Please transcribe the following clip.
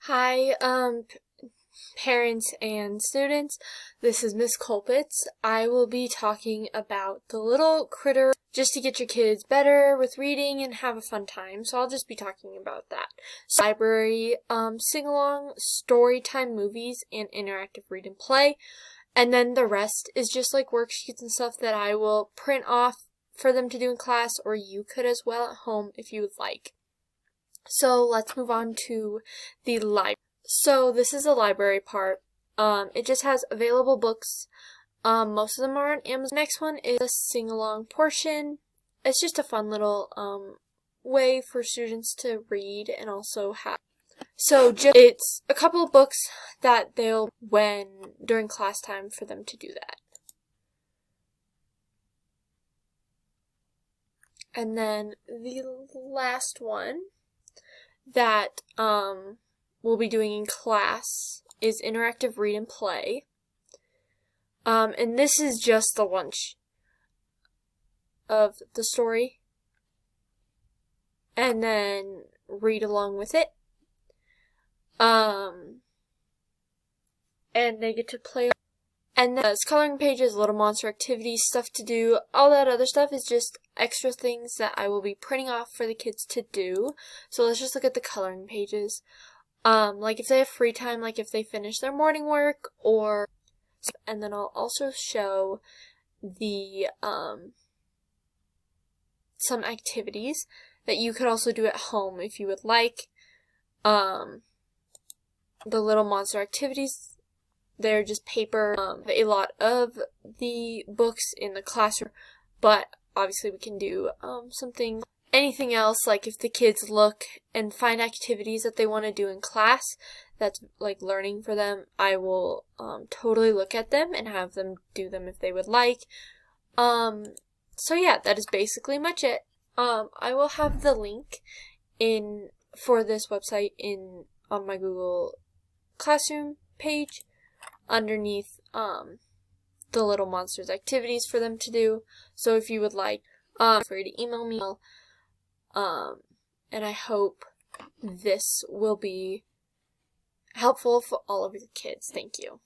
Hi, parents and students. This is Miss Colpitts. I will be talking about the little critter just to get your kids better with reading and have a fun time. So I'll just be talking about that. So, library, sing-along, story time movies, and interactive read and play. And then the rest is just like worksheets and stuff that I will print off for them to do in class, or you could as well at home if you would like. So let's move on to the library. So this is the library part. It just has available books. Most of them are on Amazon. Next one is a sing-along portion. It's just a fun little way for students to read and also have. So it's a couple of books that they'll during class time for them to do that. And then the last one that we'll be doing in class is interactive read and play. And this is just the lunch of the story. And then read along with it. And they get to play. And then there's coloring pages, little monster activities, stuff to do. All that other stuff is just extra things that I will be printing off for the kids to do. So let's just look at the coloring pages. Like if they have free time, like if they finish their morning work, and then I'll also show the, some activities that you could also do at home if you would like. The little monster activities, they're just paper. A lot of the books in the classroom, but obviously we can do something, anything else, like if the kids look and find activities that they want to do in class that's like learning for them, I will totally look at them and have them do them if they would like. So yeah, that is basically much it. I will have the link for this website on my Google Classroom page underneath the little monsters activities for them to do. So if you would like, feel free to email me. And I hope this will be helpful for all of your kids. Thank you.